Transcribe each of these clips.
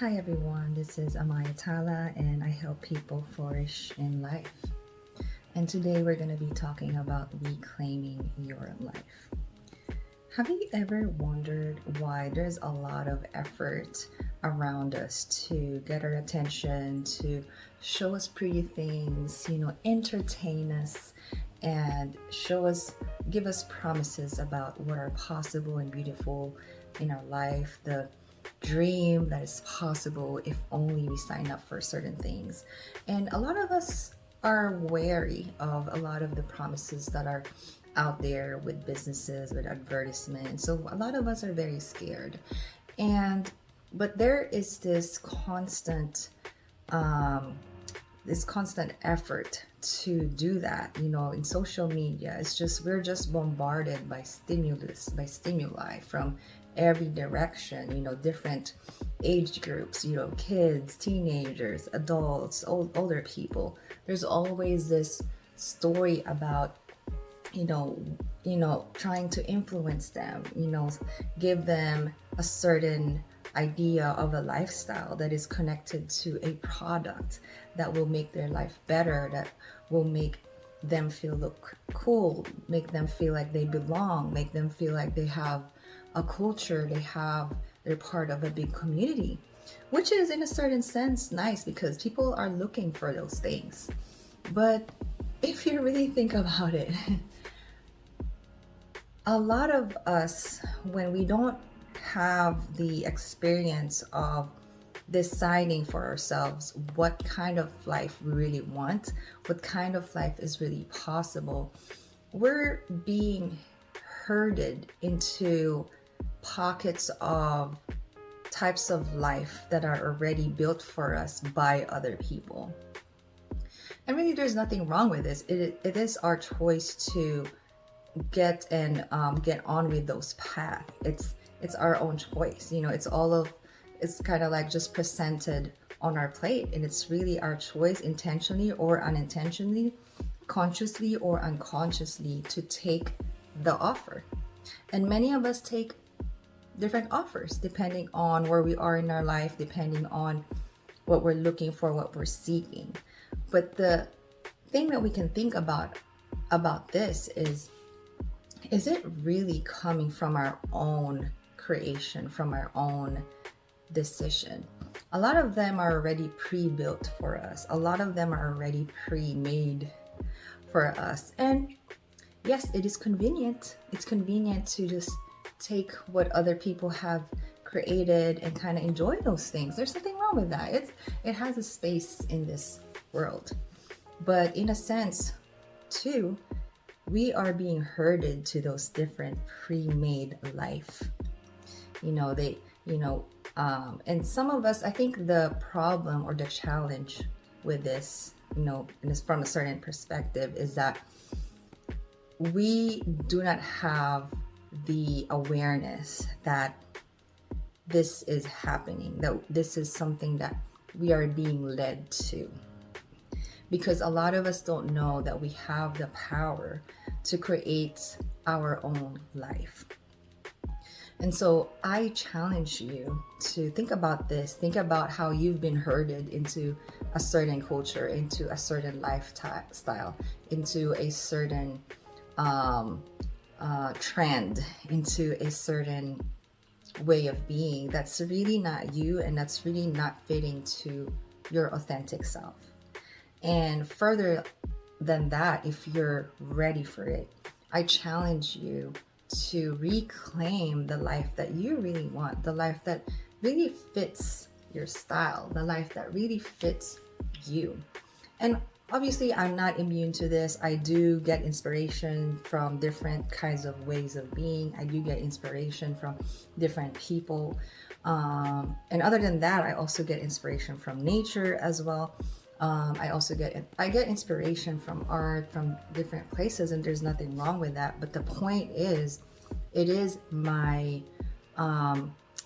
Hi everyone, this is Amaya Tala and I help people flourish in life. And today we're going to be talking about reclaiming your life. Have you ever wondered why there's a lot of effort around us to get our attention, to show us pretty things, entertain us and give us promises about what are possible and beautiful in our life, the dream that is possible if only we sign up for certain things. And a lot of us are wary of a lot of the promises that are out there with businesses, with advertisements. So a lot of us are very scared. And but there is um, this constant effort to do that. In social media, we're just bombarded by stimuli from every direction. Different age groups. Kids, teenagers, adults, older people. There's always this story about trying to influence them, give them a certain idea of a lifestyle that is connected to a product that will make their life better, that will make them feel look cool, make them feel like they belong, make them feel like they have a culture, they're part of a big community, which is in a certain sense nice because people are looking for those things. But if you really think about it, a lot of us, when we don't have the experience of deciding for ourselves what kind of life we really want, what kind of life is really possible, we're being herded into pockets of types of life that are already built for us by other people. And really, there's nothing wrong with this. It is our choice to get on with those paths. It's our own choice. It's kind of like just presented on our plate, and it's really our choice, intentionally or unintentionally, consciously or unconsciously, to take the offer. And many of us take different offers depending on where we are in our life, depending on what we're looking for, what we're seeking. But the thing that we can think about this is it really coming from our own creation, from our own decision? A lot of them are already pre-built for us. A lot of them are already pre-made for us. And yes, it is convenient. It's convenient to just take what other people have created and kind of enjoy those things. There's nothing wrong with that. It has a space in this world. But in a sense, too, we are being herded to those different pre-made life. And some of us, I think the problem or the challenge with this, and it's from a certain perspective, is that we do not have the awareness that this is happening, that this is something that we are being led to. Because a lot of us don't know that we have the power to create our own life. And so I challenge you to think about this. Think about how you've been herded into a certain culture, into a certain lifestyle, into a certain trend, into a certain way of being that's really not you, and that's really not fitting to your authentic self. And further than that, if you're ready for it, I challenge you to reclaim the life that you really want, the life that really fits your style, the life that really fits you. And obviously, I'm not immune to this. I do get inspiration from different kinds of ways of being. I do get inspiration from different people. And other than that, I also get inspiration from nature as well. I get inspiration from art, from different places, and there's nothing wrong with that. But the point is, it is my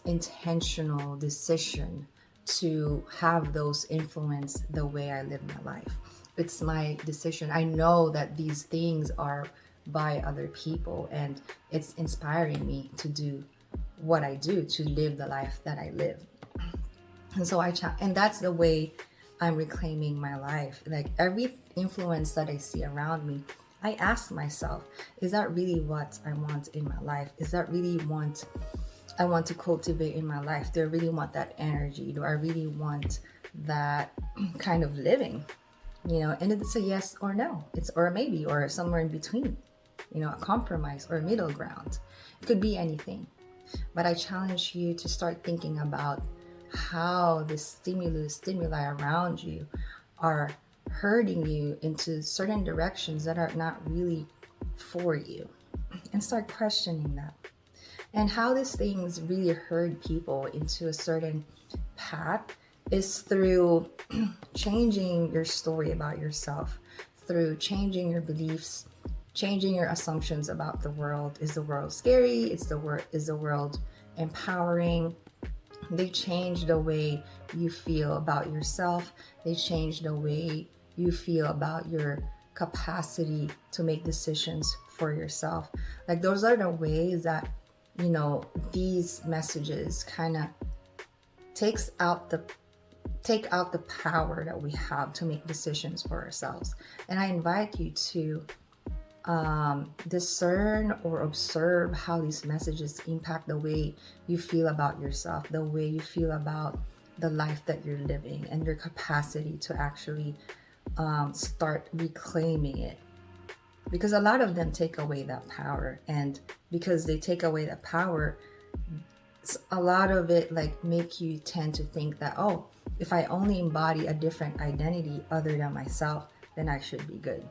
intentional decision to have those influence the way I live my life. It's my decision. I know that these things are by other people, and it's inspiring me to do what I do, to live the life that I live. And so and that's the way I'm reclaiming my life. Like every influence that I see around me, I ask myself, is that really what I want in my life? Is that really what I want to cultivate in my life? Do I really want that energy? Do I really want that kind of living? And it's a yes or no. It's or a maybe or somewhere in between. A compromise or a middle ground. It could be anything. But I challenge you to start thinking about how the stimuli around you are herding you into certain directions that are not really for you, and start questioning that. And how these things really herd people into a certain path is through changing your story about yourself, through changing your beliefs, changing your assumptions about the world. Is the world scary? Is the world empowering? They change the way you feel about yourself. They change the way you feel about your capacity to make decisions for yourself. Like those are the ways that, these messages kind of take out the power that we have to make decisions for ourselves. And I invite you to discern or observe how these messages impact the way you feel about yourself, the way you feel about the life that you're living, and your capacity to actually start reclaiming it. Because a lot of them take away that power, and because they take away that power, a lot of it like make you tend to think that, oh, if I only embody a different identity other than myself, then I should be good.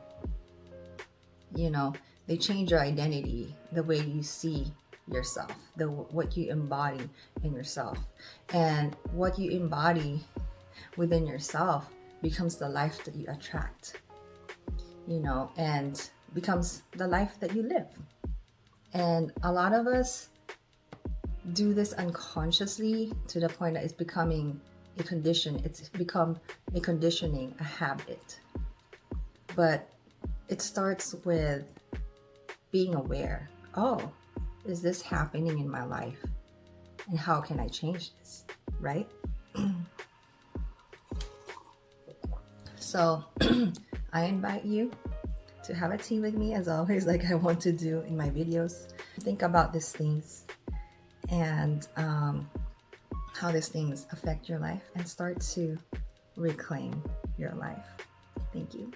They change your identity, the way you see yourself, what you embody in yourself. And what you embody within yourself becomes the life that you attract, and becomes the life that you live. And a lot of us do this unconsciously to the point that it's becoming a condition. It's become a conditioning, a habit. But it starts with being aware. Oh, is this happening in my life? And how can I change this? Right? So I invite you to have a tea with me, as always, like I want to do in my videos. Think about these things and how these things affect your life, and start to reclaim your life. Thank you.